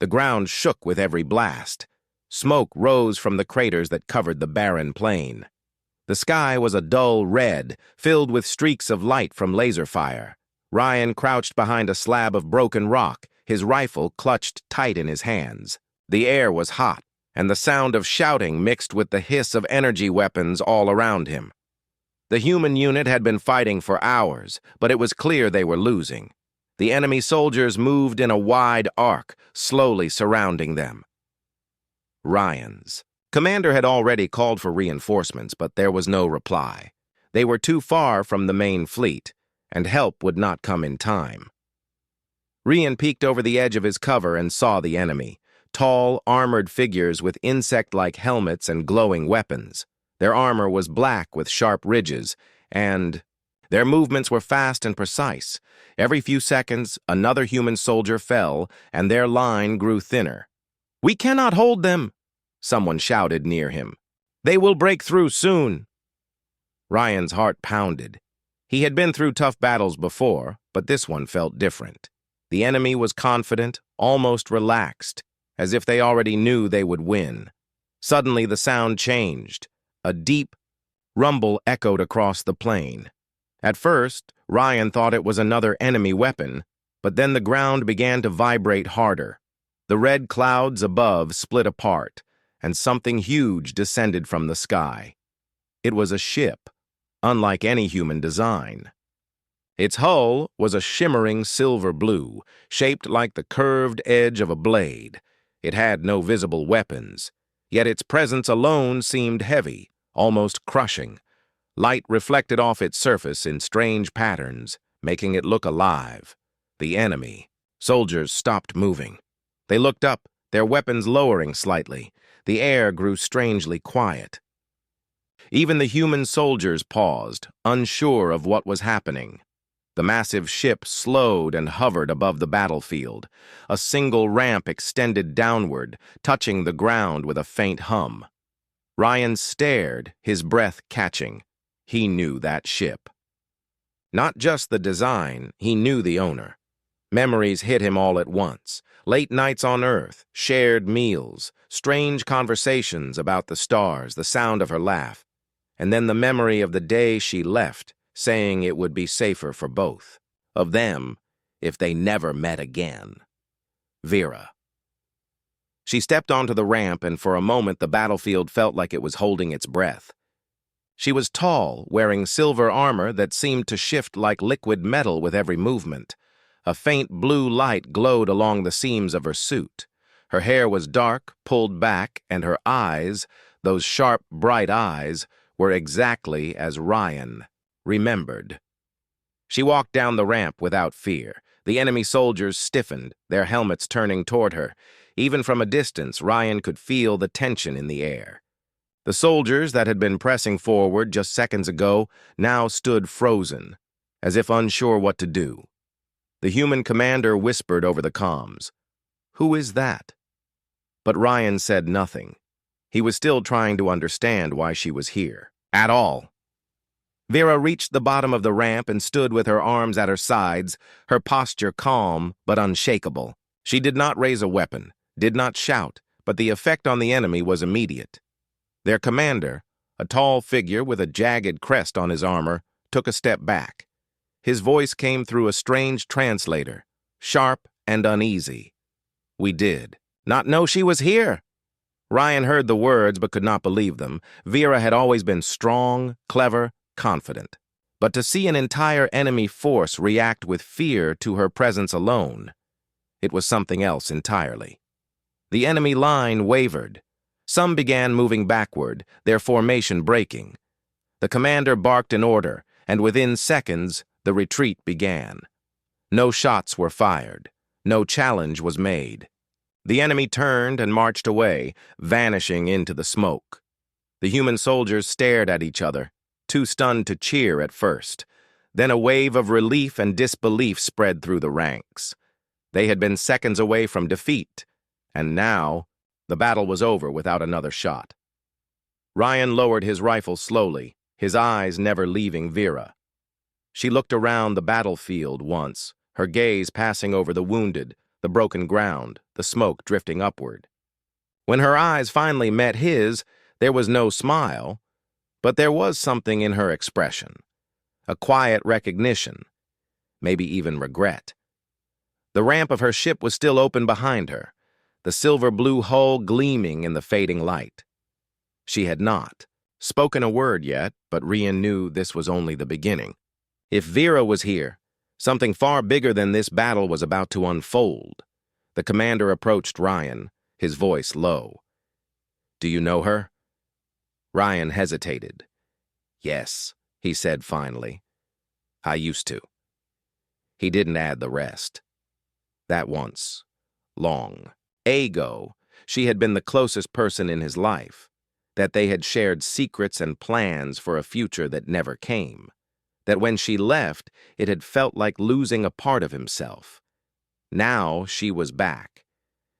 The ground shook with every blast. Smoke rose from the craters that covered the barren plain. The sky was a dull red, filled with streaks of light from laser fire. Ryan crouched behind a slab of broken rock, his rifle clutched tight in his hands. The air was hot, and the sound of shouting mixed with the hiss of energy weapons all around him. The human unit had been fighting for hours, but it was clear they were losing. The enemy soldiers moved in a wide arc, slowly surrounding them. Ryan's commander had already called for reinforcements, but there was no reply. They were too far from the main fleet, and help would not come in time. Ryan peeked over the edge of his cover and saw the enemy, tall, armored figures with insect-like helmets and glowing weapons. Their armor was black with sharp ridges, and their movements were fast and precise. Every few seconds, another human soldier fell, and their line grew thinner. "We cannot hold them," someone shouted near him. "They will break through soon." Ryan's heart pounded. He had been through tough battles before, but this one felt different. The enemy was confident, almost relaxed, as if they already knew they would win. Suddenly the sound changed. A deep rumble echoed across the plain. At first, Ryan thought it was another enemy weapon, but then the ground began to vibrate harder. The red clouds above split apart, and something huge descended from the sky. It was a ship, unlike any human design. Its hull was a shimmering silver blue, shaped like the curved edge of a blade. It had no visible weapons, yet its presence alone seemed heavy, almost crushing. Light reflected off its surface in strange patterns, making it look alive. The enemy. Soldiers stopped moving. They looked up, their weapons lowering slightly. The air grew strangely quiet. Even the human soldiers paused, unsure of what was happening. The massive ship slowed and hovered above the battlefield. A single ramp extended downward, touching the ground with a faint hum. Ryan stared, his breath catching. He knew that ship. Not just the design, he knew the owner. Memories hit him all at once. Late nights on Earth, shared meals, strange conversations about the stars, the sound of her laugh, and then the memory of the day she left, saying it would be safer for both of them if they never met again. Vera. She stepped onto the ramp, and for a moment the battlefield felt like it was holding its breath. She was tall, wearing silver armor that seemed to shift like liquid metal with every movement. A faint blue light glowed along the seams of her suit. Her hair was dark, pulled back, and her eyes, those sharp, bright eyes, were exactly as Ryan remembered. She walked down the ramp without fear. The enemy soldiers stiffened, their helmets turning toward her. Even from a distance, Ryan could feel the tension in the air. The soldiers that had been pressing forward just seconds ago now stood frozen, as if unsure what to do. The human commander whispered over the comms, "Who is that?" But Ryan said nothing. He was still trying to understand why she was here. At all. Vera reached the bottom of the ramp and stood with her arms at her sides, her posture calm but unshakable. She did not raise a weapon, did not shout, but the effect on the enemy was immediate. Their commander, a tall figure with a jagged crest on his armor, took a step back. His voice came through a strange translator, sharp and uneasy. "We did not know she was here." Ryan heard the words but could not believe them. Vera had always been strong, clever, confident. But to see an entire enemy force react with fear to her presence alone, it was something else entirely. The enemy line wavered. Some began moving backward, their formation breaking. The commander barked an order, and within seconds, the retreat began. No shots were fired. No challenge was made. The enemy turned and marched away, vanishing into the smoke. The human soldiers stared at each other, too stunned to cheer at first. Then a wave of relief and disbelief spread through the ranks. They had been seconds away from defeat, and now the battle was over without another shot. Ryan lowered his rifle slowly, his eyes never leaving Vera. She looked around the battlefield once, her gaze passing over the wounded, the broken ground, the smoke drifting upward. When her eyes finally met his, there was no smile, but there was something in her expression, a quiet recognition, maybe even regret. The ramp of her ship was still open behind her, the silver-blue hull gleaming in the fading light. She had not spoken a word yet, but Rian knew this was only the beginning. If Vera was here, something far bigger than this battle was about to unfold. The commander approached Ryan, his voice low. "Do you know her?" Ryan hesitated. "Yes," he said finally. "I used to." He didn't add the rest. That once, long ago, she had been the closest person in his life, that they had shared secrets and plans for a future that never came, that when she left, it had felt like losing a part of himself. Now she was back,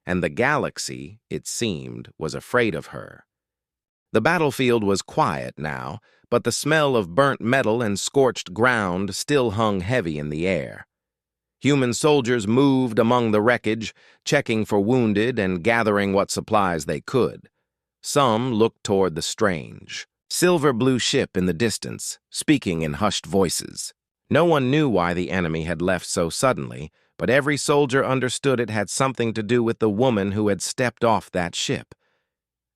and the galaxy, it seemed, was afraid of her. The battlefield was quiet now, but the smell of burnt metal and scorched ground still hung heavy in the air. Human soldiers moved among the wreckage, checking for wounded and gathering what supplies they could. Some looked toward the strange, silver-blue ship in the distance, speaking in hushed voices. No one knew why the enemy had left so suddenly, but every soldier understood it had something to do with the woman who had stepped off that ship.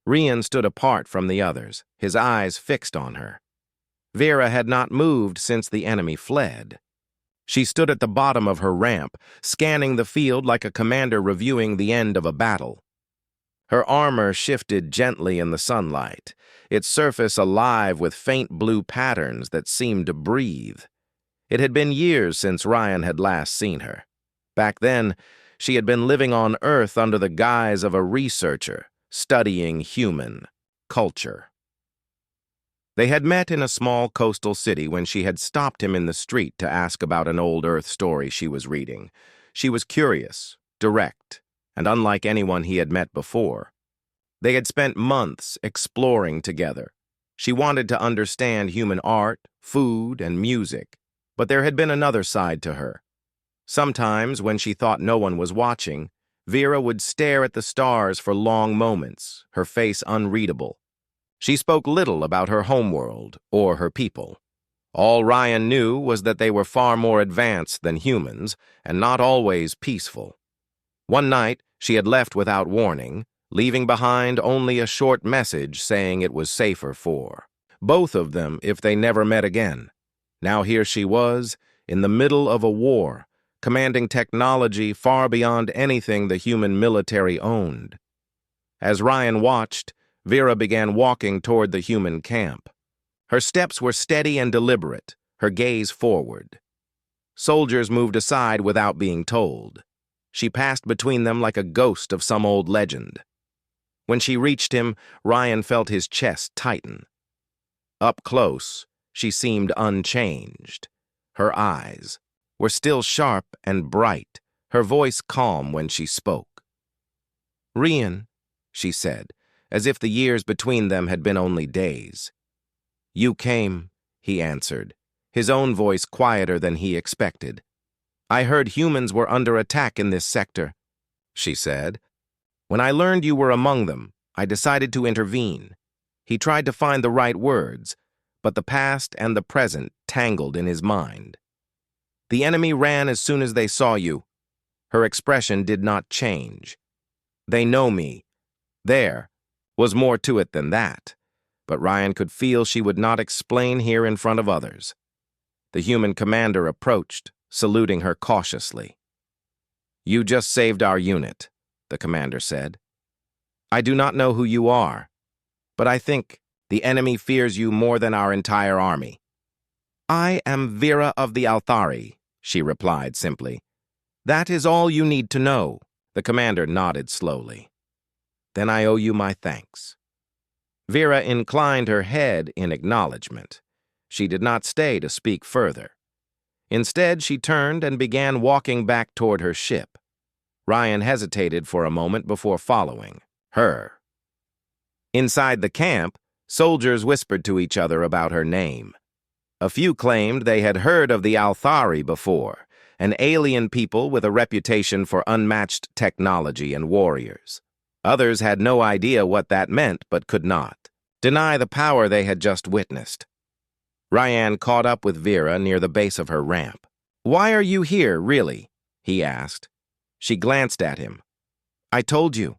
Rian stood apart from the others, his eyes fixed on her. Vera had not moved since the enemy fled. She stood at the bottom of her ramp, scanning the field like a commander reviewing the end of a battle. Her armor shifted gently in the sunlight, its surface alive with faint blue patterns that seemed to breathe. It had been years since Ryan had last seen her. Back then, she had been living on Earth under the guise of a researcher, studying human culture. They had met in a small coastal city when she had stopped him in the street to ask about an old Earth story she was reading. She was curious, direct, and unlike anyone he had met before. They had spent months exploring together. She wanted to understand human art, food, and music, but there had been another side to her. Sometimes, when she thought no one was watching, Vera would stare at the stars for long moments, her face unreadable. She spoke little about her homeworld or her people. All Ryan knew was that they were far more advanced than humans and not always peaceful. One night, she had left without warning, leaving behind only a short message saying it was safer for both of them if they never met again. Now here she was, in the middle of a war, commanding technology far beyond anything the human military owned. As Ryan watched, Vera began walking toward the human camp. Her steps were steady and deliberate, her gaze forward. Soldiers moved aside without being told. She passed between them like a ghost of some old legend. When she reached him, Ryan felt his chest tighten. Up close, she seemed unchanged. Her eyes were still sharp and bright, her voice calm when she spoke. "Rian," she said, as if the years between them had been only days. "You came," he answered, his own voice quieter than he expected. "I heard humans were under attack in this sector," she said. "When I learned you were among them, I decided to intervene." He tried to find the right words, but the past and the present tangled in his mind. "The enemy ran as soon as they saw you." Her expression did not change. "They know me." There was more to it than that, but Ryan could feel she would not explain here in front of others. The human commander approached, saluting her cautiously. "You just saved our unit," the commander said. "I do not know who you are, but I think the enemy fears you more than our entire army." "I am Vera of the Althari," she replied simply. "That is all you need to know." The commander nodded slowly. "Then I owe you my thanks." Vera inclined her head in acknowledgement. She did not stay to speak further. Instead, she turned and began walking back toward her ship. Ryan hesitated for a moment before following her. Inside the camp, soldiers whispered to each other about her name. A few claimed they had heard of the Althari before, an alien people with a reputation for unmatched technology and warriors. Others had no idea what that meant but could not deny the power they had just witnessed. Ryan caught up with Vera near the base of her ramp. "Why are you here, really?" he asked. She glanced at him. "I told you.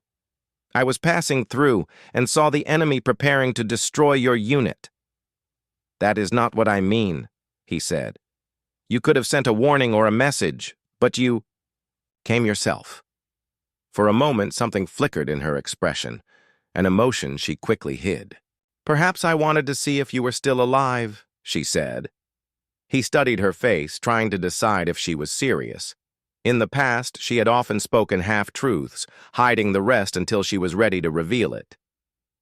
I was passing through and saw the enemy preparing to destroy your unit." "That is not what I mean," he said. "You could have sent a warning or a message, but you came yourself." For a moment, something flickered in her expression, an emotion she quickly hid. "Perhaps I wanted to see if you were still alive," she said. He studied her face, trying to decide if she was serious. In the past, she had often spoken half-truths, hiding the rest until she was ready to reveal it.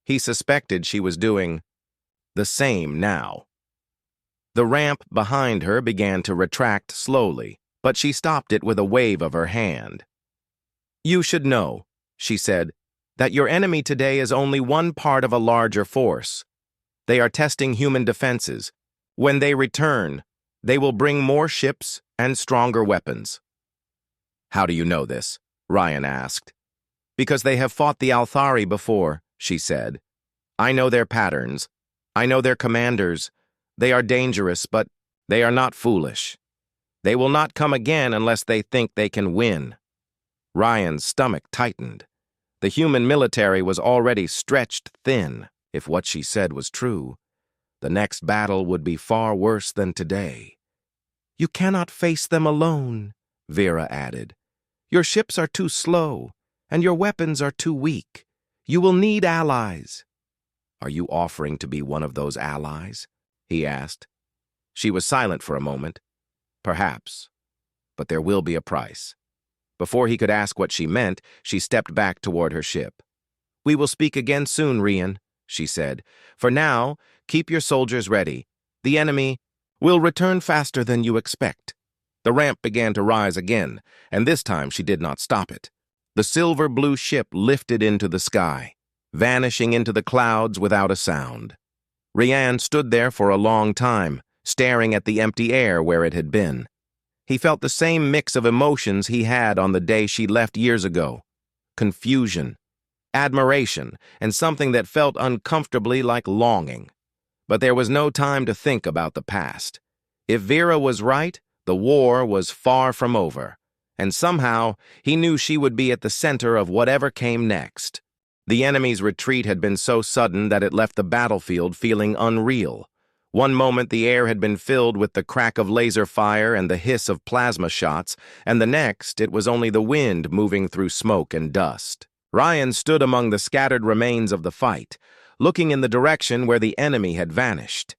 He suspected she was doing the same now. The ramp behind her began to retract slowly, but she stopped it with a wave of her hand. "You should know," she said, "that your enemy today is only one part of a larger force. They are testing human defenses. When they return, they will bring more ships and stronger weapons." "How do you know this?" Ryan asked. "Because they have fought the Althari before," she said. "I know their patterns. I know their commanders. They are dangerous, but they are not foolish. They will not come again unless they think they can win." Ryan's stomach tightened. The human military was already stretched thin, if what she said was true. The next battle would be far worse than today. "You cannot face them alone," Vera added. "Your ships are too slow, and your weapons are too weak. You will need allies." "Are you offering to be one of those allies?" he asked. She was silent for a moment. "Perhaps, but there will be a price." Before he could ask what she meant, she stepped back toward her ship. "We will speak again soon, Rian," she said. "For now, keep your soldiers ready. The enemy will return faster than you expect." The ramp began to rise again, and this time she did not stop it. The silver-blue ship lifted into the sky, vanishing into the clouds without a sound. Rian stood there for a long time, staring at the empty air where it had been. He felt the same mix of emotions he had on the day she left years ago: confusion, admiration, and something that felt uncomfortably like longing. But there was no time to think about the past. If Vera was right, the war was far from over, and somehow he knew she would be at the center of whatever came next. The enemy's retreat had been so sudden that it left the battlefield feeling unreal. One moment the air had been filled with the crack of laser fire and the hiss of plasma shots, and the next it was only the wind moving through smoke and dust. Ryan stood among the scattered remains of the fight, looking in the direction where the enemy had vanished.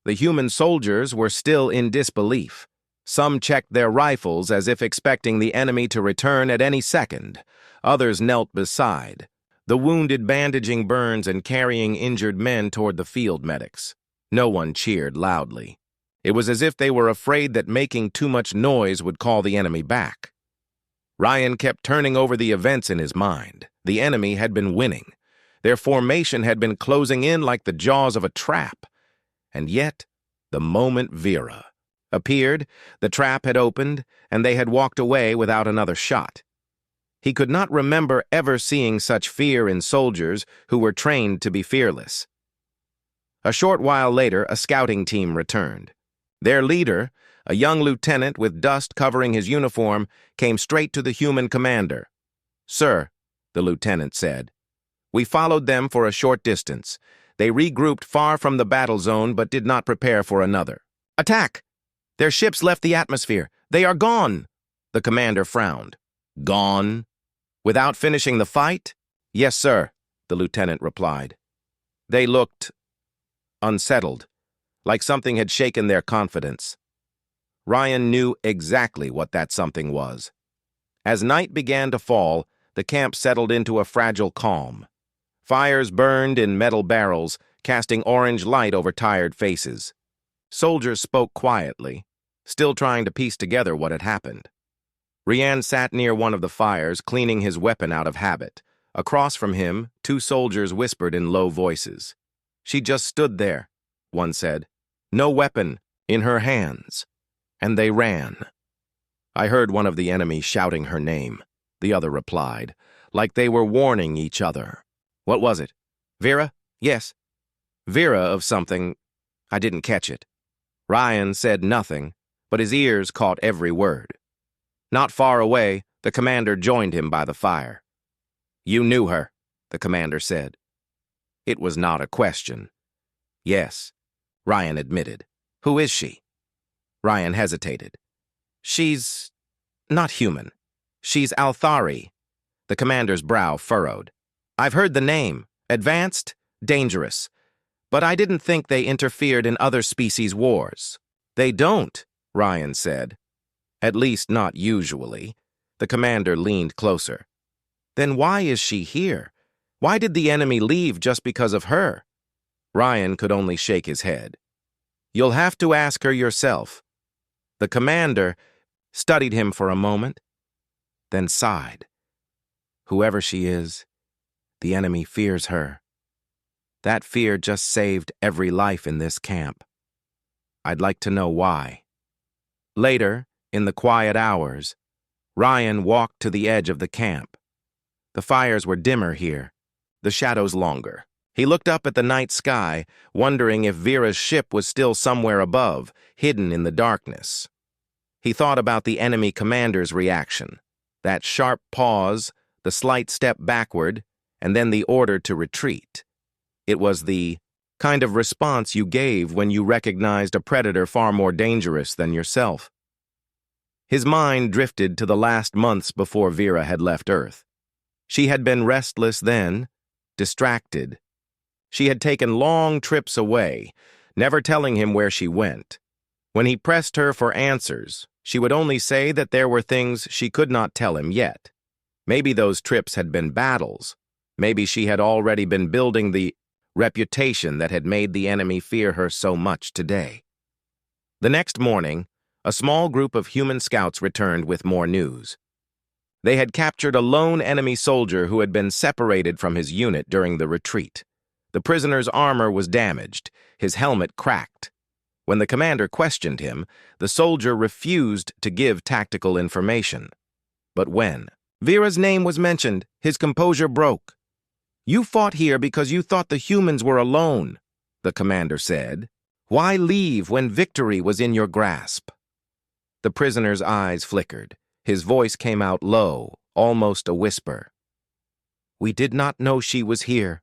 The human soldiers were still in disbelief. Some checked their rifles as if expecting the enemy to return at any second. Others knelt beside, the wounded bandaging burns and carrying injured men toward the field medics. No one cheered loudly. It was as if they were afraid that making too much noise would call the enemy back. Ryan kept turning over the events in his mind. The enemy had been winning. Their formation had been closing in like the jaws of a trap. And yet, the moment Vera appeared, the trap had opened, and they had walked away without another shot. He could not remember ever seeing such fear in soldiers who were trained to be fearless. A short while later, a scouting team returned. Their leader, a young lieutenant with dust covering his uniform, came straight to the human commander. "Sir," the lieutenant said, "we followed them for a short distance. They regrouped far from the battle zone but did not prepare for another." "Attack! Their ships left the atmosphere. They are gone!" The commander frowned. "Gone? Without finishing the fight?" "Yes, sir," the lieutenant replied. They looked unsettled, like something had shaken their confidence. Ryan knew exactly what that something was. As night began to fall, the camp settled into a fragile calm. Fires burned in metal barrels, casting orange light over tired faces. Soldiers spoke quietly, still trying to piece together what had happened. Rian sat near one of the fires, cleaning his weapon out of habit. Across from him, two soldiers whispered in low voices. "She just stood there," one said, "no weapon in her hands." And they ran. I heard one of the enemy shouting her name, the other replied, like they were warning each other. What was it? Vera? Yes. Vera of something. I didn't catch it. Ryan said nothing, but his ears caught every word. Not far away, the commander joined him by the fire. You knew her, the commander said. It was not a question. Yes, Ryan admitted. Who is she? Ryan hesitated. She's not human. She's Althari. The commander's brow furrowed. I've heard the name. Advanced, dangerous. But I didn't think they interfered in other species' wars. They don't, Ryan said. At least not usually. The commander leaned closer. Then why is she here? Why did the enemy leave just because of her? Ryan could only shake his head. You'll have to ask her yourself. The commander studied him for a moment, then sighed. Whoever she is, the enemy fears her. That fear just saved every life in this camp. I'd like to know why. Later, in the quiet hours, Ryan walked to the edge of the camp. The fires were dimmer here, the shadows longer. He looked up at the night sky, wondering if Vera's ship was still somewhere above, hidden in the darkness. He thought about the enemy commander's reaction, that sharp pause, the slight step backward, and then the order to retreat. It was the kind of response you gave when you recognized a predator far more dangerous than yourself. His mind drifted to the last months before Vera had left Earth. She had been restless then, distracted. She had taken long trips away, never telling him where she went. When he pressed her for answers, she would only say that there were things she could not tell him yet. Maybe those trips had been battles. Maybe she had already been building the reputation that had made the enemy fear her so much today. The next morning, a small group of human scouts returned with more news. They had captured a lone enemy soldier who had been separated from his unit during the retreat. The prisoner's armor was damaged, his helmet cracked. When the commander questioned him, the soldier refused to give tactical information. But when Vera's name was mentioned, his composure broke. You fought here because you thought the humans were alone, the commander said. Why leave when victory was in your grasp? The prisoner's eyes flickered. His voice came out low, almost a whisper. We did not know she was here.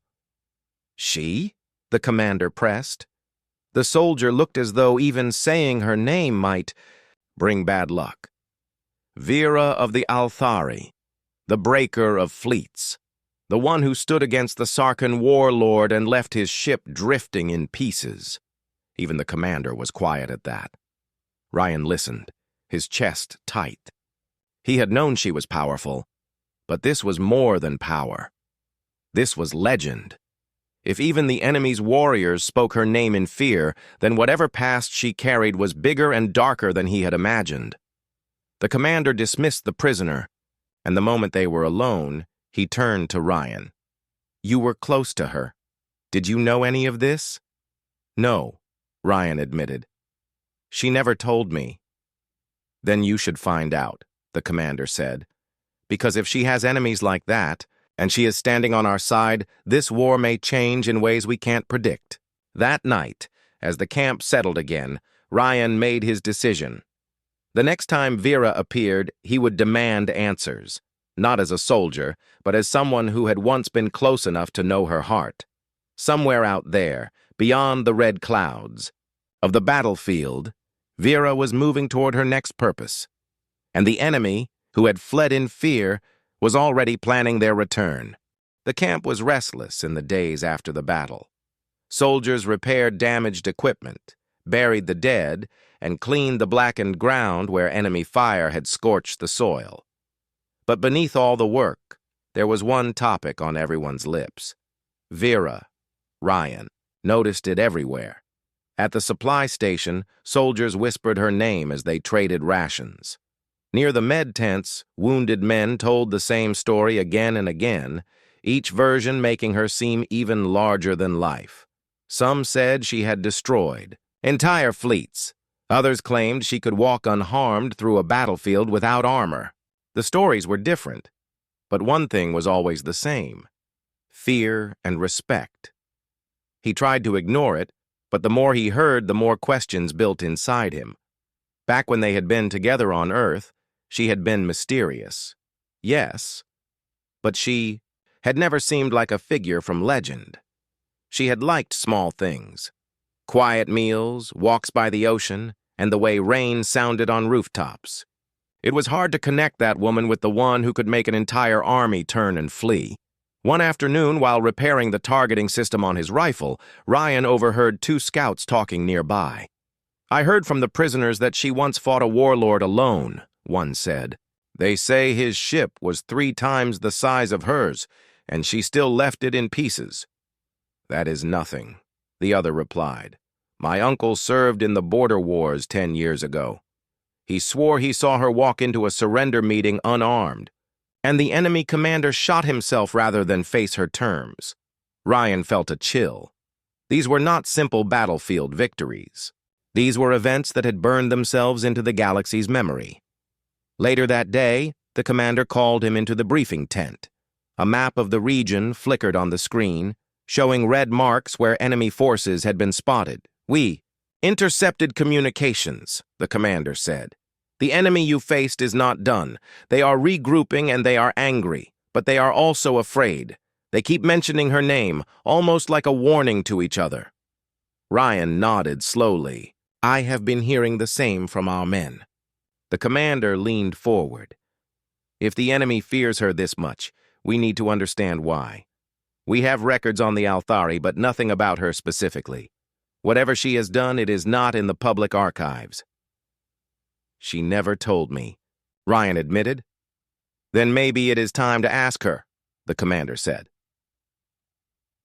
She? The commander pressed. The soldier looked as though even saying her name might bring bad luck. Vera of the Althari, the breaker of fleets, the one who stood against the Sarkhan warlord and left his ship drifting in pieces. Even the commander was quiet at that. Ryan listened, his chest tight. He had known she was powerful, but this was more than power. This was legend. If even the enemy's warriors spoke her name in fear, then whatever past she carried was bigger and darker than he had imagined. The commander dismissed the prisoner, and the moment they were alone, he turned to Ryan. You were close to her. Did you know any of this? No, Ryan admitted. She never told me. Then you should find out, the commander said. Because if she has enemies like that, and she is standing on our side, this war may change in ways we can't predict. That night, as the camp settled again, Ryan made his decision. The next time Vera appeared, he would demand answers, not as a soldier, but as someone who had once been close enough to know her heart. Somewhere out there, beyond the red clouds of the battlefield, Vera was moving toward her next purpose, and the enemy, who had fled in fear, was already planning their return. The camp was restless in the days after the battle. Soldiers repaired damaged equipment, buried the dead, and cleaned the blackened ground where enemy fire had scorched the soil. But beneath all the work, there was one topic on everyone's lips. Vera, Ryan, noticed it everywhere. At the supply station, soldiers whispered her name as they traded rations. Near the med tents, wounded men told the same story again and again, each version making her seem even larger than life. Some said she had destroyed entire fleets. Others claimed she could walk unharmed through a battlefield without armor. The stories were different, but one thing was always the same: fear and respect. He tried to ignore it, but the more he heard, the more questions built inside him. Back when they had been together on Earth, she had been mysterious. Yes, but she had never seemed like a figure from legend. She had liked small things: quiet meals, walks by the ocean, and the way rain sounded on rooftops. It was hard to connect that woman with the one who could make an entire army turn and flee. One afternoon, while repairing the targeting system on his rifle, Ryan overheard two scouts talking nearby. "I heard from the prisoners that she once fought a warlord alone," one said. "They say his ship was 3 times the size of hers, and she still left it in pieces." "That is nothing," the other replied. "My uncle served in the border wars 10 years ago. He swore he saw her walk into a surrender meeting unarmed, and the enemy commander shot himself rather than face her terms." Ryan felt a chill. These were not simple battlefield victories. These were events that had burned themselves into the galaxy's memory. Later that day, the commander called him into the briefing tent. A map of the region flickered on the screen, showing red marks where enemy forces had been spotted. "We intercepted communications," the commander said. "The enemy you faced is not done. They are regrouping and they are angry, but they are also afraid. They keep mentioning her name, almost like a warning to each other." Ryan nodded slowly. "I have been hearing the same from our men." The commander leaned forward. "If the enemy fears her this much, we need to understand why. We have records on the Althari, but nothing about her specifically. Whatever she has done, it is not in the public archives." "She never told me," Ryan admitted. "Then maybe it is time to ask her," the commander said.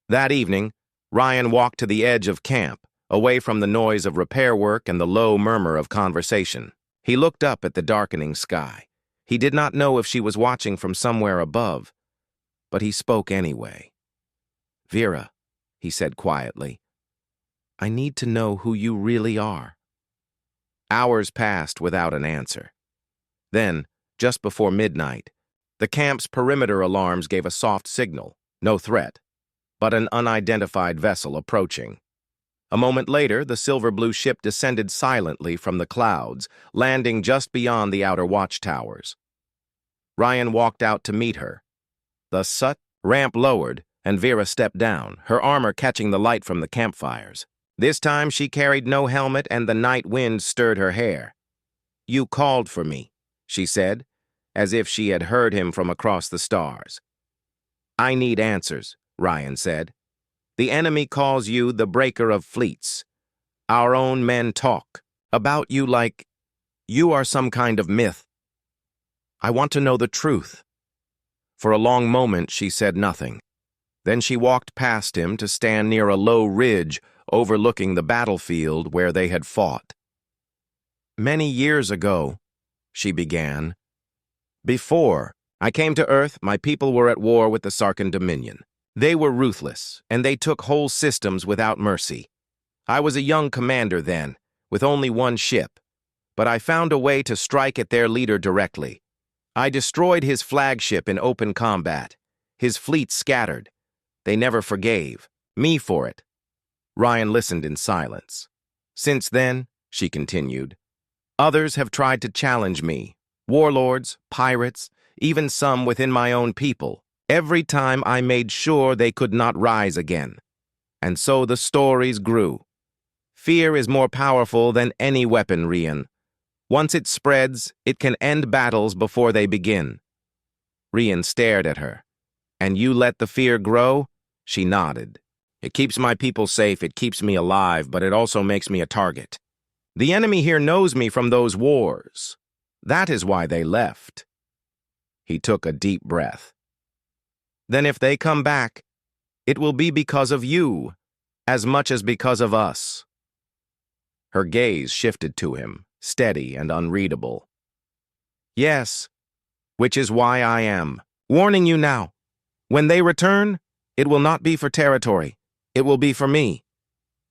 That evening, Ryan walked to the edge of camp, away from the noise of repair work and the low murmur of conversation. He looked up at the darkening sky. He did not know if she was watching from somewhere above, but he spoke anyway. "Vera," he said quietly, "I need to know who you really are." Hours passed without an answer. Then, just before midnight, the camp's perimeter alarms gave a soft signal: no threat, but an unidentified vessel approaching. A moment later, the silver-blue ship descended silently from the clouds, landing just beyond the outer watchtowers. Ryan walked out to meet her. The SUT ramp lowered, and Vera stepped down, her armor catching the light from the campfires. This time she carried no helmet, and the night wind stirred her hair. "You called for me," she said, as if she had heard him from across the stars. "I need answers," Ryan said. "The enemy calls you the breaker of fleets. Our own men talk about you like you are some kind of myth. I want to know the truth." For a long moment she said nothing. Then she walked past him to stand near a low ridge overlooking the battlefield where they had fought. "Many years ago," she began, "before I came to Earth, my people were at war with the Sarkin Dominion. They were ruthless, and they took whole systems without mercy. I was a young commander then, with only one ship, but I found a way to strike at their leader directly. I destroyed his flagship in open combat. His fleet scattered. They never forgave me for it." Ryan listened in silence. "Since then," she continued, "others have tried to challenge me. Warlords, pirates, even some within my own people. Every time I made sure they could not rise again. And so the stories grew. Fear is more powerful than any weapon, Rian. Once it spreads, it can end battles before they begin." Rian stared at her. "And you let the fear grow?" She nodded. "It keeps my people safe, it keeps me alive, but it also makes me a target. The enemy here knows me from those wars. That is why they left." He took a deep breath. "Then if they come back, it will be because of you, as much as because of us." Her gaze shifted to him, steady and unreadable. "Yes, which is why I am warning you now. When they return, it will not be for territory. It will be for me."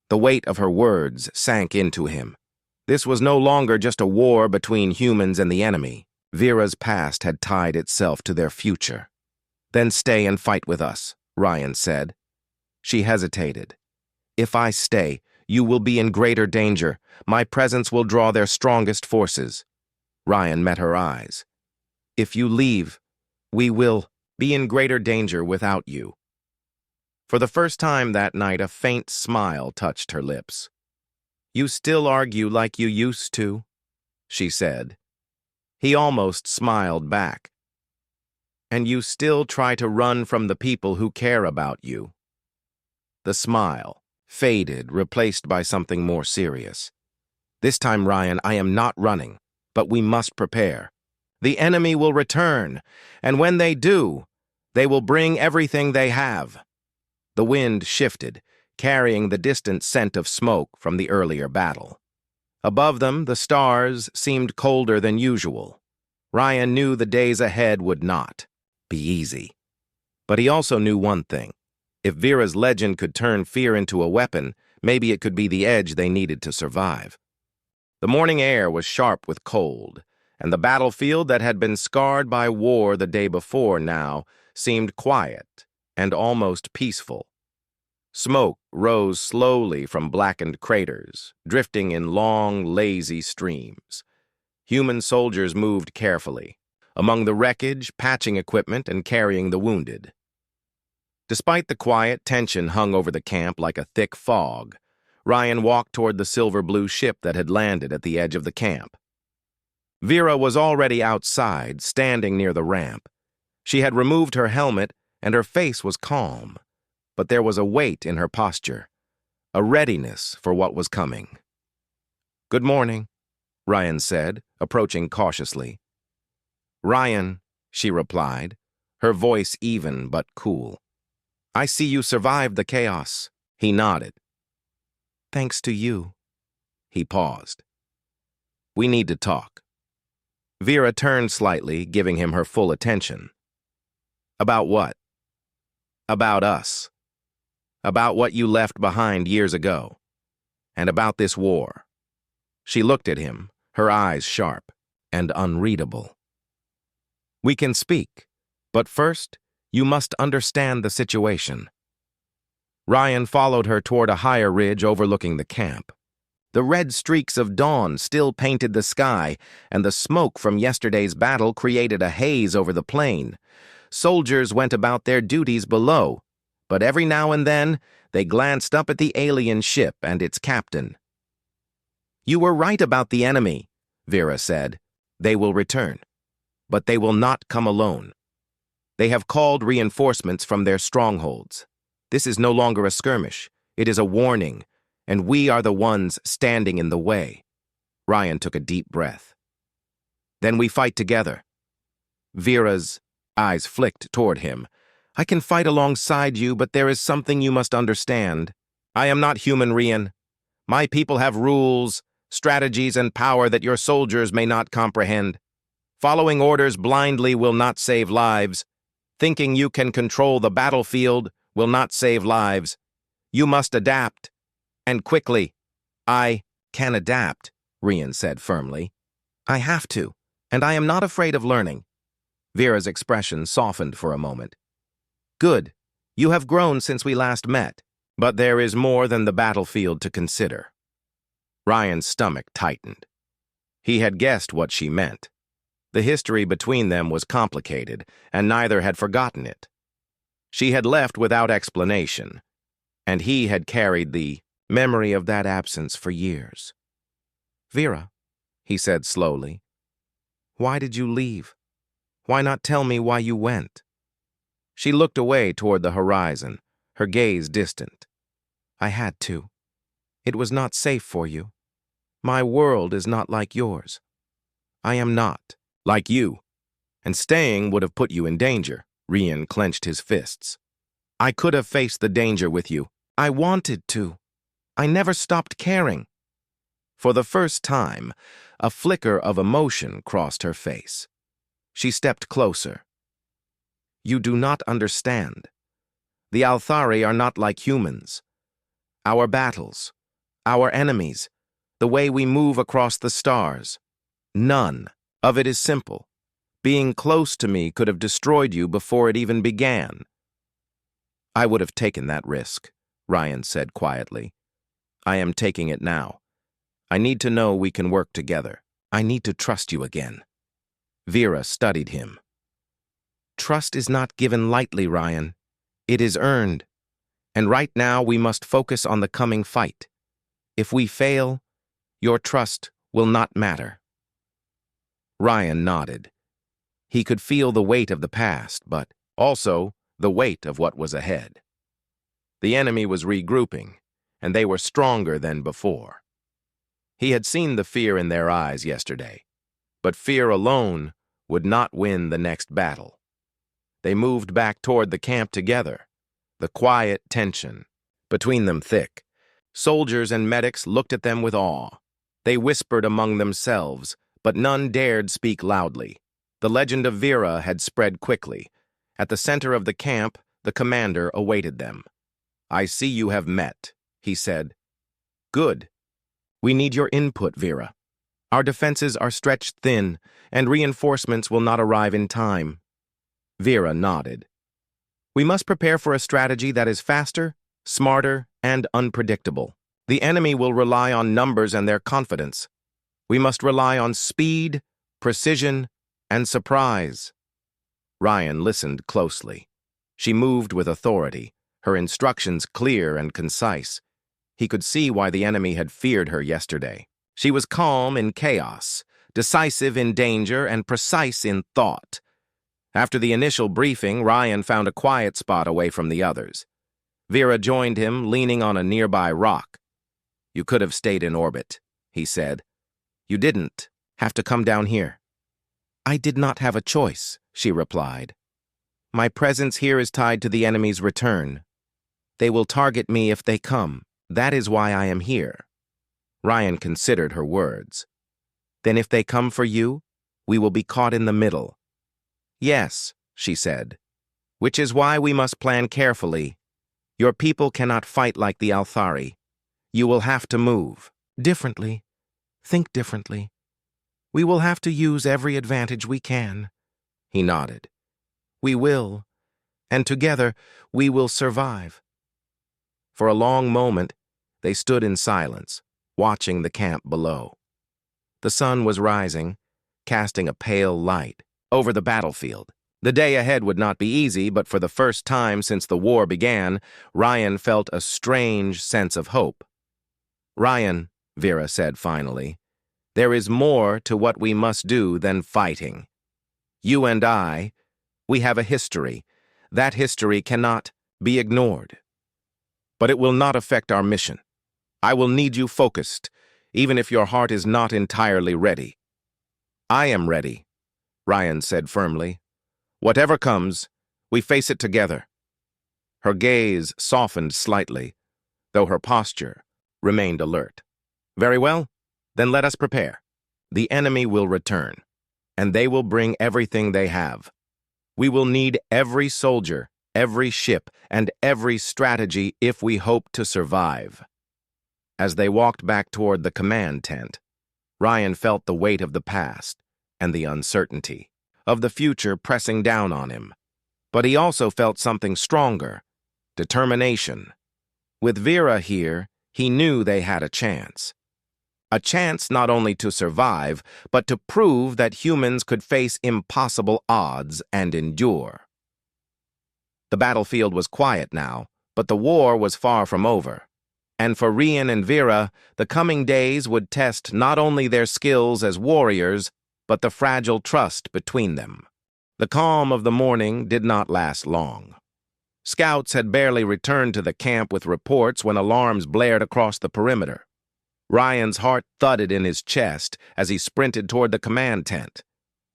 The weight of her words sank into him. This was no longer just a war between humans and the enemy. Vera's past had tied itself to their future. "Then stay and fight with us," Ryan said. She hesitated. "If I stay, you will be in greater danger. My presence will draw their strongest forces." Ryan met her eyes. "If you leave, we will be in greater danger without you." For the first time that night, a faint smile touched her lips. "You still argue like you used to," she said. He almost smiled back. "And you still try to run from the people who care about you." The smile faded, replaced by something more serious. "This time, Ryan, I am not running, but we must prepare. The enemy will return, and when they do, they will bring everything they have." The wind shifted, carrying the distant scent of smoke from the earlier battle. Above them, the stars seemed colder than usual. Ryan knew the days ahead would not be easy. But he also knew one thing. If Vera's legend could turn fear into a weapon, maybe it could be the edge they needed to survive. The morning air was sharp with cold, and the battlefield that had been scarred by war the day before now seemed quiet and almost peaceful. Smoke rose slowly from blackened craters, drifting in long, lazy streams. Human soldiers moved carefully, among the wreckage, patching equipment, and carrying the wounded. Despite the quiet, tension hung over the camp like a thick fog. Ryan walked toward the silver-blue ship that had landed at the edge of the camp. Vera was already outside, standing near the ramp. She had removed her helmet, and her face was calm. But there was a weight in her posture, a readiness for what was coming. "Good morning," Ryan said, approaching cautiously. "Ryan," she replied, her voice even but cool. "I see you survived the chaos." He nodded. "Thanks to you." He paused. "We need to talk." Vera turned slightly, giving him her full attention. "About what?" "About us. About what you left behind years ago. And about this war." She looked at him, her eyes sharp and unreadable. "We can speak, but first, you must understand the situation." Ryan followed her toward a higher ridge overlooking the camp. The red streaks of dawn still painted the sky, and the smoke from yesterday's battle created a haze over the plain. Soldiers went about their duties below, but every now and then, they glanced up at the alien ship and its captain. "You were right about the enemy," Vera said. "They will return. But they will not come alone. They have called reinforcements from their strongholds. This is no longer a skirmish. It is a warning, and we are the ones standing in the way." Ryan took a deep breath. "Then we fight together." Vera's eyes flicked toward him. "I can fight alongside you, but there is something you must understand. I am not human, Ryan. My people have rules, strategies, and power that your soldiers may not comprehend. Following orders blindly will not save lives. Thinking you can control the battlefield will not save lives. You must adapt, and quickly." "I can adapt," Ryan said firmly. "I have to, and I am not afraid of learning." Vera's expression softened for a moment. "Good. You have grown since we last met, but there is more than the battlefield to consider." Ryan's stomach tightened. He had guessed what she meant. The history between them was complicated, and neither had forgotten it. She had left without explanation, and he had carried the memory of that absence for years. "Vera," he said slowly, "why did you leave? Why not tell me why you went?" She looked away toward the horizon, her gaze distant. "I had to. It was not safe for you. My world is not like yours. I am not like you, and staying would have put you in danger." Ryan clenched his fists. "I could have faced the danger with you. I wanted to. I never stopped caring." For the first time, a flicker of emotion crossed her face. She stepped closer. "You do not understand. The Althari are not like humans. Our battles, our enemies, The way we move across the stars. None of it is simple. Being close to me could have destroyed you before it even began." "I would have taken that risk," Ryan said quietly. "I am taking it now. I need to know we can work together. I need to trust you again." Vera studied him. "Trust is not given lightly, Ryan. It is earned. And right now we must focus on the coming fight. If we fail, your trust will not matter." Ryan nodded. He could feel the weight of the past, but also the weight of what was ahead. The enemy was regrouping, and they were stronger than before. He had seen the fear in their eyes yesterday, but fear alone would not win the next battle. They moved back toward the camp together, the quiet tension between them thick. Soldiers and medics looked at them with awe. They whispered among themselves, but none dared speak loudly. The legend of Vera had spread quickly. At the center of the camp, the commander awaited them. "I see you have met," he said. "Good. We need your input, Vera. Our defenses are stretched thin, and reinforcements will not arrive in time." Vera nodded. "We must prepare for a strategy that is faster, smarter, and unpredictable. The enemy will rely on numbers and their confidence. We must rely on speed, precision, and surprise." Ryan listened closely. She moved with authority, her instructions clear and concise. He could see why the enemy had feared her yesterday. She was calm in chaos, decisive in danger, and precise in thought. After the initial briefing, Ryan found a quiet spot away from the others. Vera joined him, leaning on a nearby rock. "You could have stayed in orbit," he said. "You didn't have to come down here." "I did not have a choice," she replied. "My presence here is tied to the enemy's return. They will target me if they come. That is why I am here." Ryan considered her words. "Then if they come for you, we will be caught in the middle." "Yes," she said, "which is why we must plan carefully. Your people cannot fight like the Althari. You will have to move differently. Think differently. We will have to use every advantage we can." He nodded. "We will, and together we will survive." For a long moment, they stood in silence, watching the camp below. The sun was rising, casting a pale light over the battlefield. The day ahead would not be easy, but for the first time since the war began, Ryan felt a strange sense of hope. "Ryan," Vera said finally, "there is more to what we must do than fighting. You and I, we have a history. That history cannot be ignored. But it will not affect our mission. I will need you focused, even if your heart is not entirely ready." "I am ready," Ryan said firmly. "Whatever comes, we face it together." Her gaze softened slightly, though her posture remained alert. "Very well, then let us prepare. The enemy will return, and they will bring everything they have. We will need every soldier, every ship, and every strategy if we hope to survive." As they walked back toward the command tent, Ryan felt the weight of the past and the uncertainty of the future pressing down on him. But he also felt something stronger, determination. With Vera here, he knew they had a chance. A chance not only to survive, but to prove that humans could face impossible odds and endure. The battlefield was quiet now, but the war was far from over. And for Ryan and Vera, the coming days would test not only their skills as warriors, but the fragile trust between them. The calm of the morning did not last long. Scouts had barely returned to the camp with reports when alarms blared across the perimeter. Ryan's heart thudded in his chest as he sprinted toward the command tent.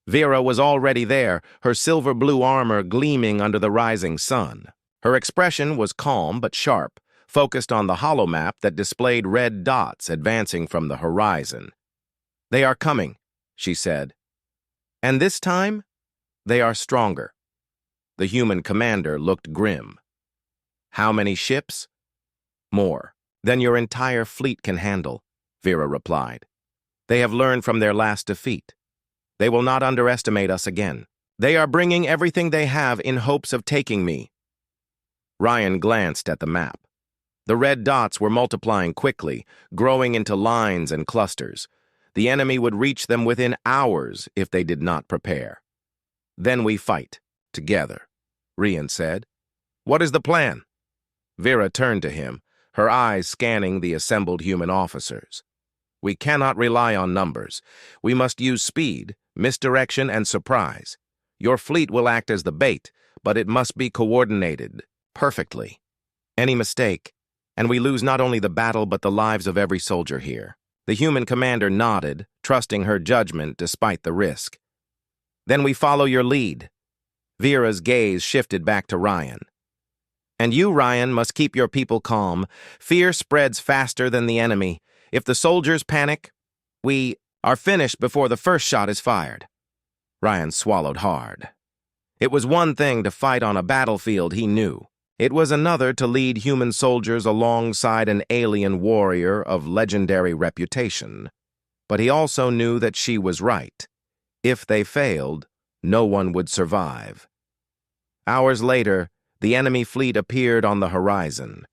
Vera was already there, her silver-blue armor gleaming under the rising sun. Her expression was calm but sharp, focused on the holomap that displayed red dots advancing from the horizon. "They are coming," she said. "And this time, they are stronger." The human commander looked grim. "How many ships?" "More than your entire fleet can handle. Vera replied. They have learned from their last defeat. They will not underestimate us again. They are bringing everything they have in hopes of taking me. Ryan glanced at the map. The red dots were multiplying quickly, growing into lines and clusters. The enemy would reach them within hours if they did not prepare. Then we fight, together, Ryan said. What is the plan? Vera turned to him, her eyes scanning the assembled human officers. We cannot rely on numbers. We must use speed, misdirection, and surprise. Your fleet will act as the bait, but it must be coordinated, perfectly. Any mistake, and we lose not only the battle but the lives of every soldier here. The human commander nodded, trusting her judgment despite the risk. Then we follow your lead. Vera's gaze shifted back to Ryan. And you, Ryan, must keep your people calm. Fear spreads faster than the enemy. If the soldiers panic, we are finished before the first shot is fired. Ryan swallowed hard. It was one thing to fight on a battlefield, he knew. It was another to lead human soldiers alongside an alien warrior of legendary reputation. But he also knew that she was right. If they failed, no one would survive. Hours later, the enemy fleet appeared on the horizon.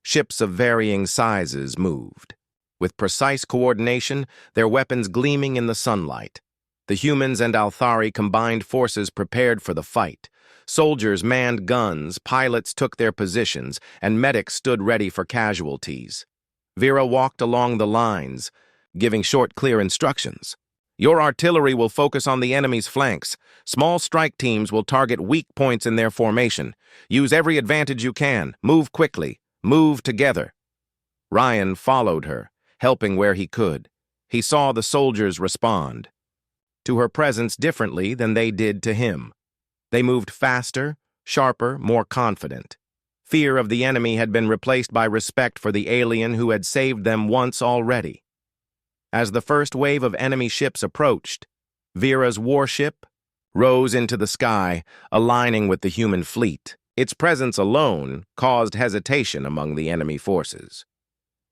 Ships of varying sizes moved. With precise coordination, their weapons gleaming in the sunlight. The humans and Althari combined forces prepared for the fight. Soldiers manned guns, pilots took their positions, and medics stood ready for casualties. Vera walked along the lines, giving short, clear instructions. Your artillery will focus on the enemy's flanks. Small strike teams will target weak points in their formation. Use every advantage you can. Move quickly. Move together. Ryan followed her, helping where he could. He saw the soldiers respond to her presence differently than they did to him. They moved faster, sharper, more confident. Fear of the enemy had been replaced by respect for the alien who had saved them once already. As the first wave of enemy ships approached, Vera's warship rose into the sky, aligning with the human fleet. Its presence alone caused hesitation among the enemy forces.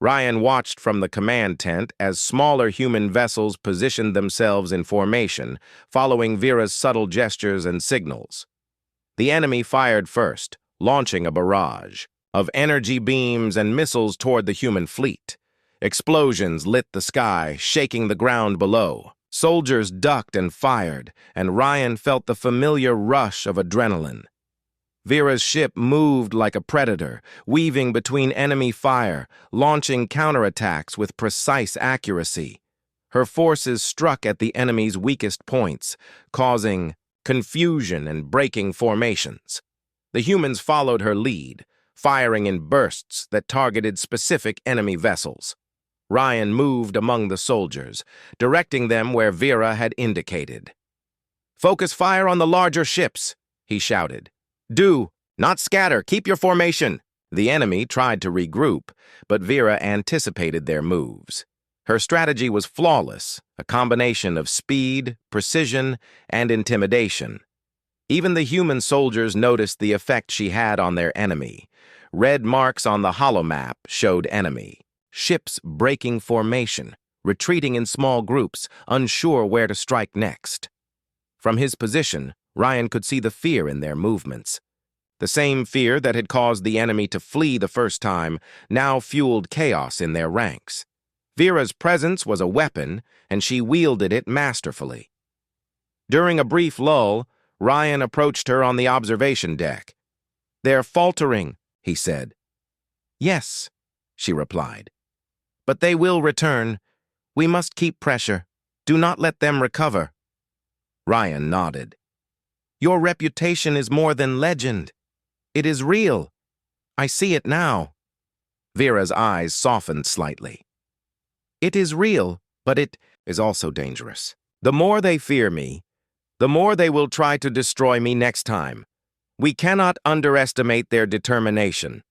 Ryan watched from the command tent as smaller human vessels positioned themselves in formation, following Vera's subtle gestures and signals. The enemy fired first, launching a barrage of energy beams and missiles toward the human fleet. Explosions lit the sky, shaking the ground below. Soldiers ducked and fired, and Ryan felt the familiar rush of adrenaline. Vera's ship moved like a predator, weaving between enemy fire, launching counterattacks with precise accuracy. Her forces struck at the enemy's weakest points, causing confusion and breaking formations. The humans followed her lead, firing in bursts that targeted specific enemy vessels. Ryan moved among the soldiers, directing them where Vera had indicated. "Focus fire on the larger ships," he shouted. "Do not scatter. Keep your formation." The enemy tried to regroup, but Vera anticipated their moves. Her strategy was flawless, a combination of speed, precision, and intimidation. Even the human soldiers noticed the effect she had on their enemy. Red marks on the holomap showed enemy. Ships breaking formation, retreating in small groups, unsure where to strike next. From his position, Ryan could see the fear in their movements. The same fear that had caused the enemy to flee the first time now fueled chaos in their ranks. Vera's presence was a weapon, and she wielded it masterfully. During a brief lull, Ryan approached her on the observation deck. "They're faltering," he said. "Yes," she replied. "But they will return. We must keep pressure. Do not let them recover." Ryan nodded. "Your reputation is more than legend. It is real. I see it now." Vera's eyes softened slightly. "It is real, but it is also dangerous. The more they fear me, the more they will try to destroy me next time. We cannot underestimate their determination."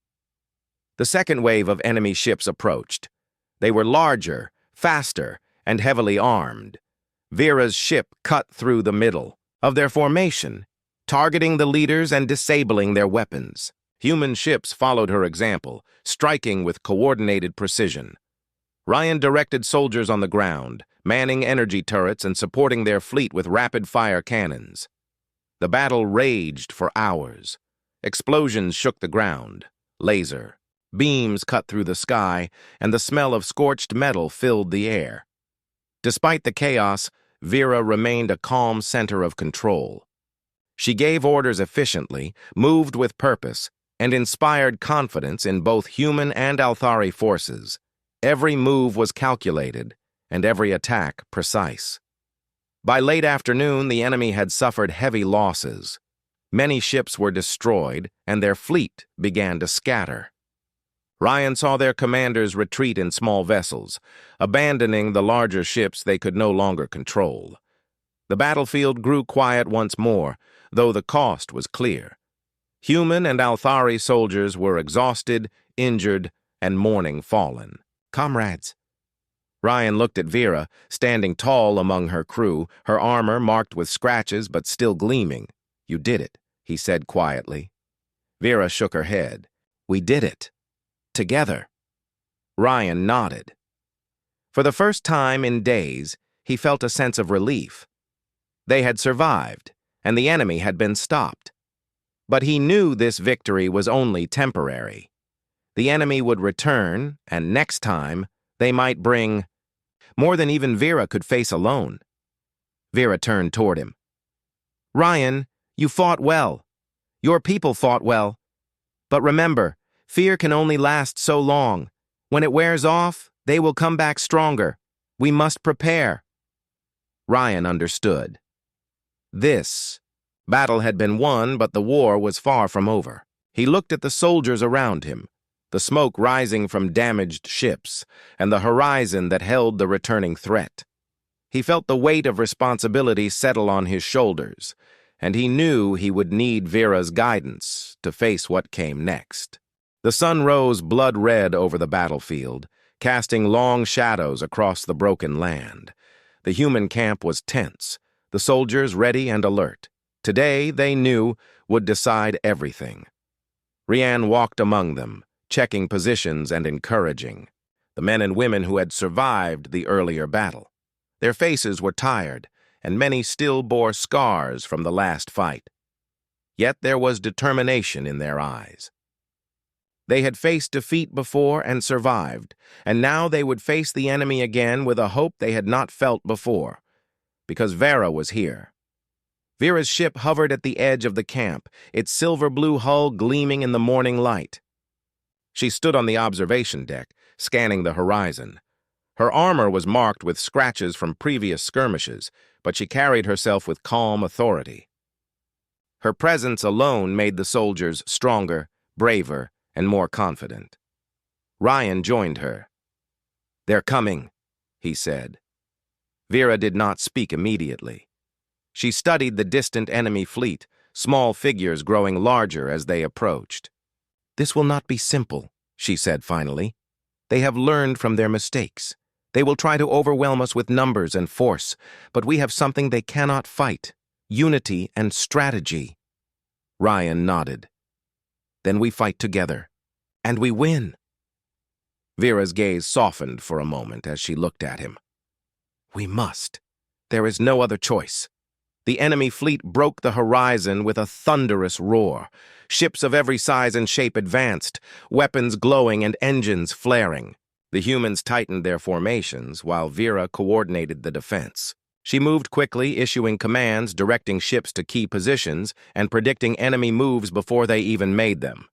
The second wave of enemy ships approached. They were larger, faster, and heavily armed. Vera's ship cut through the middle of their formation, targeting the leaders and disabling their weapons. Human ships followed her example, striking with coordinated precision. Ryan directed soldiers on the ground, manning energy turrets and supporting their fleet with rapid-fire cannons. The battle raged for hours. Explosions shook the ground. Laser beams cut through the sky, and the smell of scorched metal filled the air. Despite the chaos, Vera remained a calm center of control. She gave orders efficiently, moved with purpose, and inspired confidence in both human and Althari forces. Every move was calculated, and every attack precise. By late afternoon, the enemy had suffered heavy losses. Many ships were destroyed, and their fleet began to scatter. Ryan saw their commanders retreat in small vessels, abandoning the larger ships they could no longer control. The battlefield grew quiet once more, though the cost was clear. Human and Althari soldiers were exhausted, injured, and mourning fallen. "Comrades." Ryan looked at Vera, standing tall among her crew, her armor marked with scratches but still gleaming. "You did it," he said quietly. Vera shook her head. "We did it. Together." Ryan nodded. For the first time in days, he felt a sense of relief. They had survived, and the enemy had been stopped. But he knew this victory was only temporary. The enemy would return, and next time, they might bring more than even Vera could face alone. Vera turned toward him. "Ryan, you fought well. Your people fought well. But remember, fear can only last so long. When it wears off, they will come back stronger. We must prepare." Ryan understood. This battle had been won, but the war was far from over. He looked at the soldiers around him, the smoke rising from damaged ships, and the horizon that held the returning threat. He felt the weight of responsibility settle on his shoulders, and he knew he would need Vera's guidance to face what came next. The sun rose blood-red over the battlefield, casting long shadows across the broken land. The human camp was tense, the soldiers ready and alert. Today, they knew, would decide everything. Ryan walked among them, checking positions and encouraging the men and women who had survived the earlier battle. Their faces were tired, and many still bore scars from the last fight. Yet there was determination in their eyes. They had faced defeat before and survived, and now they would face the enemy again with a hope they had not felt before, because Vera was here. Vera's ship hovered at the edge of the camp, its silver-blue hull gleaming in the morning light. She stood on the observation deck, scanning the horizon. Her armor was marked with scratches from previous skirmishes, but she carried herself with calm authority. Her presence alone made the soldiers stronger, braver, and more confident. Ryan joined her. "They're coming," he said. Vera did not speak immediately. She studied the distant enemy fleet, small figures growing larger as they approached. "This will not be simple," she said finally. "They have learned from their mistakes. They will try to overwhelm us with numbers and force, but we have something they cannot fight: unity and strategy." Ryan nodded. "Then we fight together, and we win." Vera's gaze softened for a moment as she looked at him. "We must. There is no other choice." The enemy fleet broke the horizon with a thunderous roar. Ships of every size and shape advanced, weapons glowing and engines flaring. The humans tightened their formations while Vera coordinated the defense. She moved quickly, issuing commands, directing ships to key positions, and predicting enemy moves before they even made them.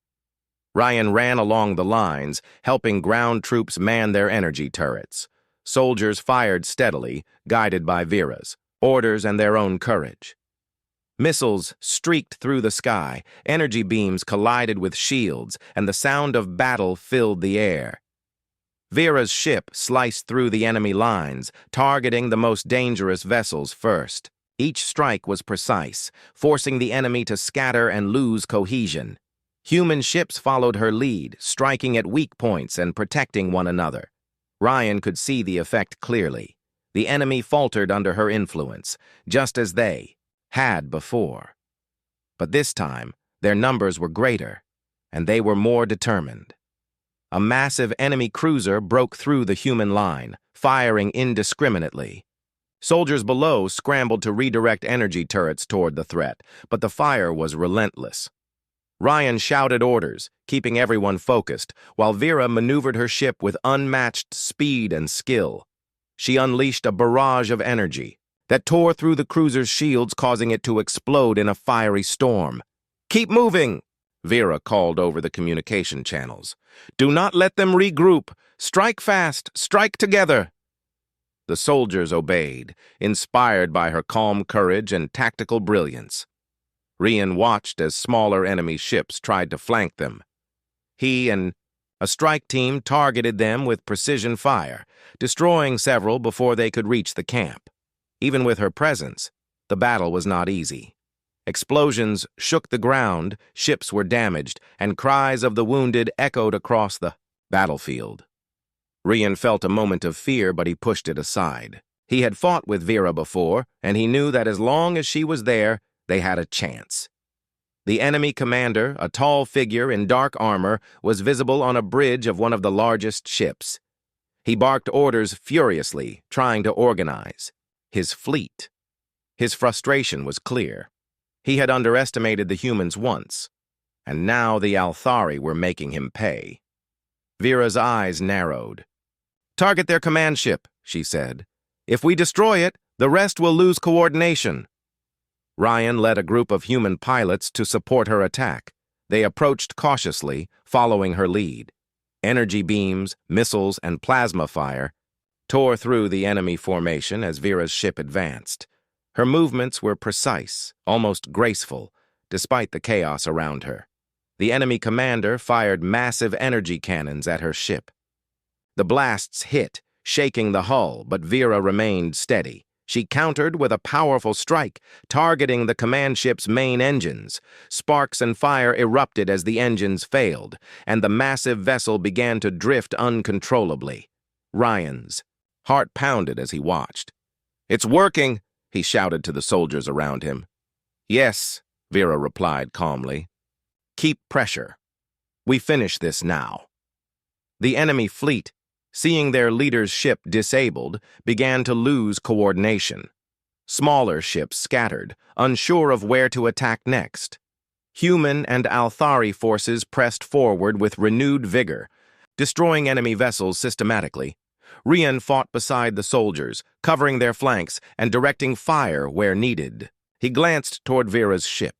Ryan ran along the lines, helping ground troops man their energy turrets. Soldiers fired steadily, guided by Vera's orders and their own courage. Missiles streaked through the sky, energy beams collided with shields, and the sound of battle filled the air. Vera's ship sliced through the enemy lines, targeting the most dangerous vessels first. Each strike was precise, forcing the enemy to scatter and lose cohesion. Human ships followed her lead, striking at weak points and protecting one another. Ryan could see the effect clearly. The enemy faltered under her influence, just as they had before. But this time, their numbers were greater, and they were more determined. A massive enemy cruiser broke through the human line, firing indiscriminately. Soldiers below scrambled to redirect energy turrets toward the threat, but the fire was relentless. Ryan shouted orders, keeping everyone focused, while Vera maneuvered her ship with unmatched speed and skill. She unleashed a barrage of energy that tore through the cruiser's shields, causing it to explode in a fiery storm. "Keep moving!" Vera called over the communication channels. "Do not let them regroup. Strike fast! Strike together!" The soldiers obeyed, inspired by her calm courage and tactical brilliance. Rian watched as smaller enemy ships tried to flank them. He and a strike team targeted them with precision fire, destroying several before they could reach the camp. Even with her presence, the battle was not easy. Explosions shook the ground, ships were damaged, and cries of the wounded echoed across the battlefield. Rian felt a moment of fear, but he pushed it aside. He had fought with Vera before, and he knew that as long as she was there, they had a chance. The enemy commander, a tall figure in dark armor, was visible on a bridge of one of the largest ships. He barked orders furiously, trying to organize his fleet. His frustration was clear. He had underestimated the humans once, and now the Althari were making him pay. Vera's eyes narrowed. "Target their command ship," she said. "If we destroy it, the rest will lose coordination." Ryan led a group of human pilots to support her attack. They approached cautiously, following her lead. Energy beams, missiles, and plasma fire tore through the enemy formation as Vera's ship advanced. Her movements were precise, almost graceful, despite the chaos around her. The enemy commander fired massive energy cannons at her ship. The blasts hit, shaking the hull, but Vera remained steady. She countered with a powerful strike, targeting the command ship's main engines. Sparks and fire erupted as the engines failed, and the massive vessel began to drift uncontrollably. Ryan's heart pounded as he watched. "It's working!" he shouted to the soldiers around him. "Yes," Vera replied calmly. "Keep pressure. We finish this now." The enemy fleet, seeing their leader's ship disabled, began to lose coordination. Smaller ships scattered, unsure of where to attack next. Human and Althari forces pressed forward with renewed vigor, destroying enemy vessels systematically. Rian fought beside the soldiers, covering their flanks and directing fire where needed. He glanced toward Vera's ship.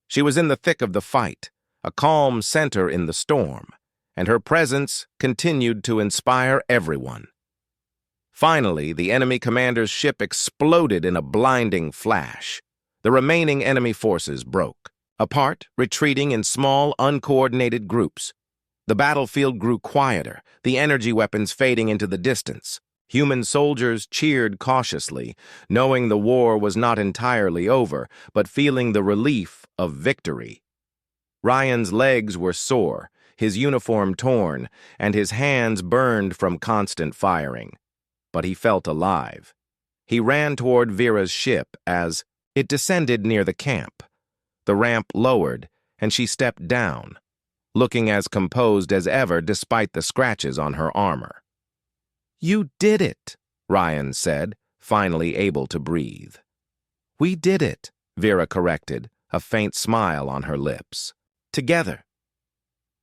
She was in the thick of the fight, a calm center in the storm, and her presence continued to inspire everyone. Finally, the enemy commander's ship exploded in a blinding flash. The remaining enemy forces broke apart, retreating in small, uncoordinated groups. The battlefield grew quieter, the energy weapons fading into the distance. Human soldiers cheered cautiously, knowing the war was not entirely over, but feeling the relief of victory. Ryan's legs were sore, his uniform torn, and his hands burned from constant firing. But he felt alive. He ran toward Vera's ship as it descended near the camp. The ramp lowered, and she stepped down, looking as composed as ever despite the scratches on her armor. "You did it," Ryan said, finally able to breathe. "We did it," Vera corrected, a faint smile on her lips. "Together."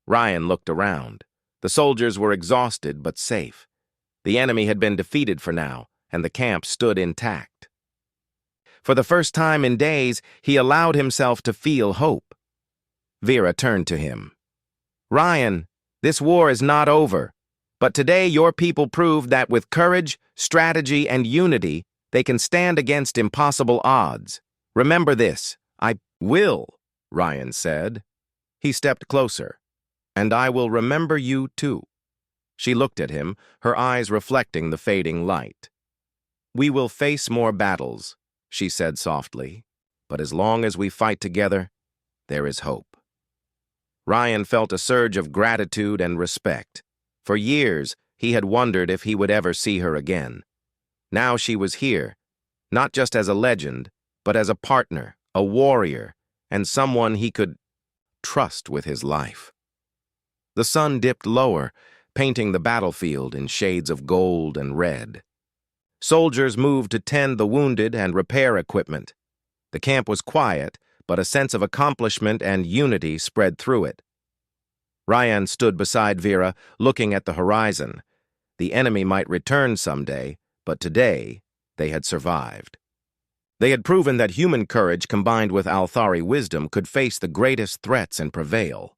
Ryan looked around. The soldiers were exhausted but safe. The enemy had been defeated for now, and the camp stood intact. For the first time in days, he allowed himself to feel hope. Vera turned to him. "Ryan, this war is not over, but today your people proved that with courage, strategy, and unity, they can stand against impossible odds. Remember this." "I will," Ryan said. He stepped closer. "And I will remember you too." She looked at him, her eyes reflecting the fading light. "We will face more battles," she said softly, "but as long as we fight together, there is hope." Ryan felt a surge of gratitude and respect. For years, he had wondered if he would ever see her again. Now she was here, not just as a legend, but as a partner, a warrior, and someone he could trust with his life. The sun dipped lower, painting the battlefield in shades of gold and red. Soldiers moved to tend the wounded and repair equipment. The camp was quiet, but a sense of accomplishment and unity spread through it. Ryan stood beside Vera, looking at the horizon. The enemy might return someday, but today they had survived. They had proven that human courage combined with Althari wisdom could face the greatest threats and prevail.